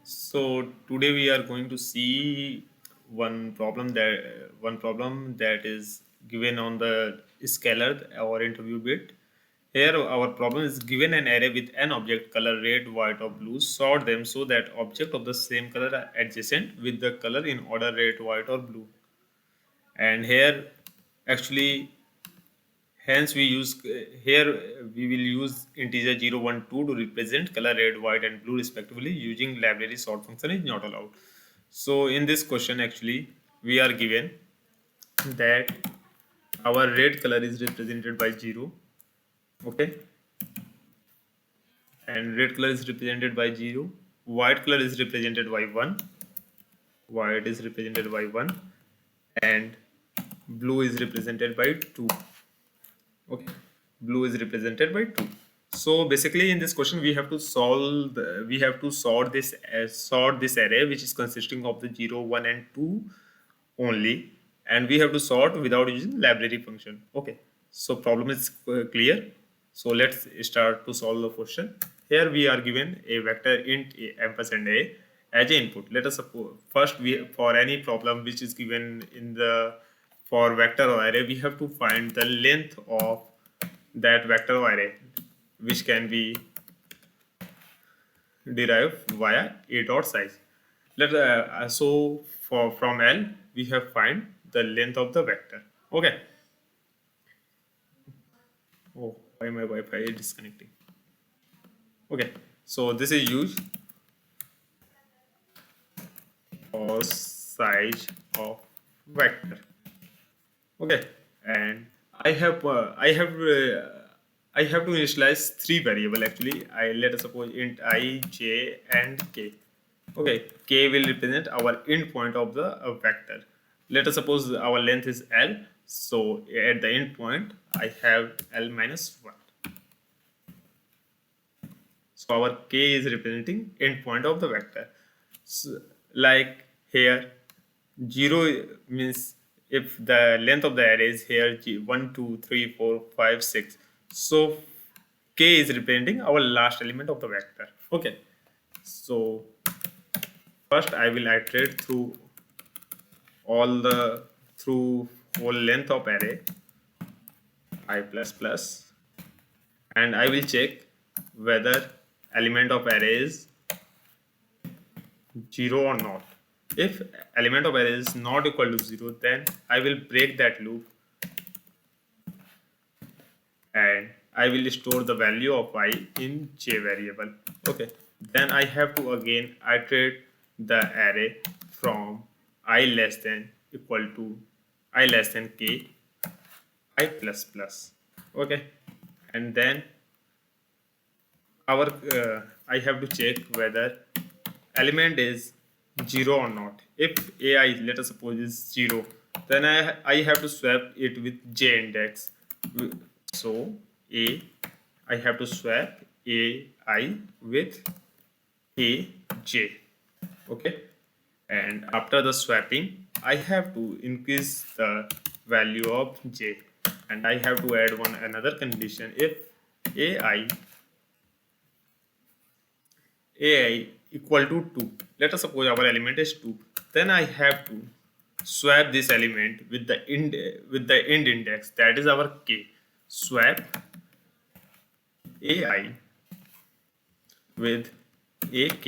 So today we are going to see one problem that is given on the scalar or interview bit. Here our problem is given an array with an object color red, white or blue. Sort them so that object of the same color are adjacent with the color in order red, white or blue. And here actually hence we will use integer 0, 1, 2 to represent color red, white and blue respectively using library sort function is not allowed. So in this question actually we are given that our red color is represented by 0, okay, and red color is represented by 0, white color is represented by 1, white is represented by 1 and blue is represented by 2. Okay, blue is represented by 2. So basically in this question we have to we have to sort this array which is consisting of the 0, 1 and 2 only, and we have to sort without using library function. Okay, so problem is clear. So let's start to solve the question. Here we are given a vector int a ampersand a as an input. Let us suppose first we for any problem which is given in the for vector or array, we have to find the length of that vector or array, which can be derived via a dot size. So for from L we have find the length of the vector. Okay. Oh, why my Wi-Fi is disconnecting? Okay. So this is used for size of vector. Okay, and I have to initialize three variable actually. Let us suppose int I, j, and k. Okay, k will represent our end point of the vector. Let us suppose our length is L. So at the end point, I have L minus 1. So our k is representing end point of the vector. So, like here, 0 means if the length of the array is here 1, 2, 3, 4, 5, 6. So k is representing our last element of the vector. Okay. So first I will iterate through through whole length of array I plus plus, and I will check whether element of array is 0 or not. If element of array is not equal to 0, then I will break that loop and I will store the value of I in j variable. Okay, then I have to again iterate the array from I less than equal to I less than k I plus plus. Okay, and then our I have to check whether element is 0 or not. If ai let us suppose is 0, then I have to swap it with j index. So I have to swap ai with aj. Okay, and after the swapping I have to increase the value of j, and I have to add another condition. If ai equal to 2, let us suppose our element is 2, then I have to swap this element with the end index, that is our k. Swap ai with ak,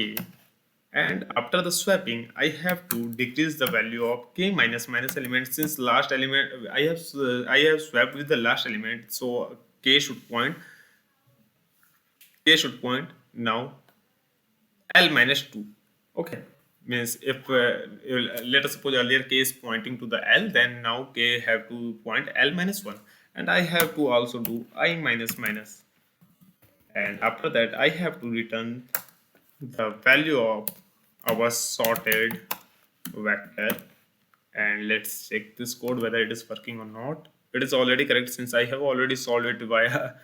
and after the swapping I have to decrease the value of k minus minus element, since last element I have swapped with the last element, so k should point now L minus 2. Okay, means if let us suppose earlier k is pointing to the L, then now k have to point L minus 1, and I have to also do I minus minus, and after that I have to return the value of our sorted vector. And let's check this code whether it is working or not. It is already correct since I have already solved it via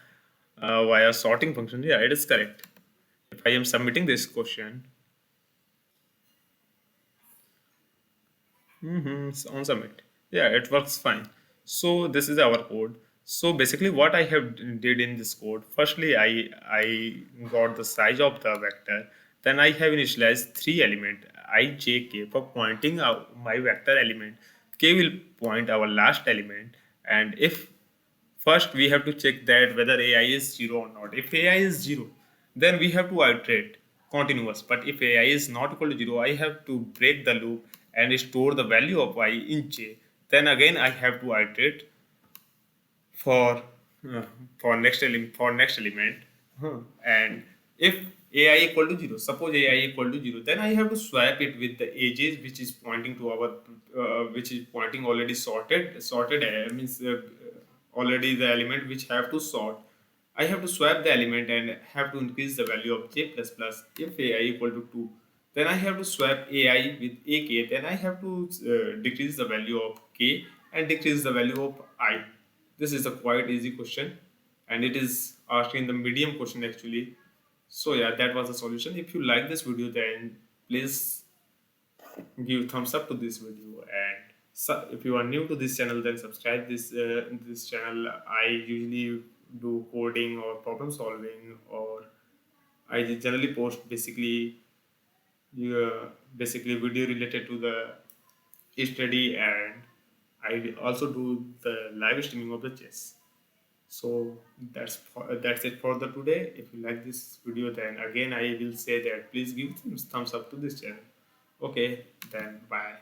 via sorting function. Yeah, it is correct. If I am submitting this question on submit, yeah, it works fine. So this is our code. So basically what I have did in this code, firstly I got the size of the vector, Then I have initialized three element I, j, k for pointing out my vector element. K will point our last element, and if first we have to check that whether AI is 0 or not. If AI is 0, then we have to iterate continuous. But if AI is not equal to 0, I have to break the loop and store the value of I in j. Then again I have to iterate for uh, for next element. And if AI equal to 0, suppose AI equal to 0, then I have to swap it with the edges which is pointing to our which is pointing already sorted means already the element which have to sort. I have to swap the element and have to increase the value of j plus plus. If AI equal to 2, then I have to swap AI with ak. Then I have to decrease the value of k and decrease the value of I. This is a quite easy question, and it is asked in the medium question actually. So yeah, that was the solution. If you like this video, then please give thumbs up to this video. And if you are new to this channel, then subscribe this channel. I usually do coding or problem solving, or I generally post basically video related to the study, and I also do the live streaming of the chess. So that's it for the today. If you like this video, then again I will say that please give thumbs up to this channel. Okay, then bye.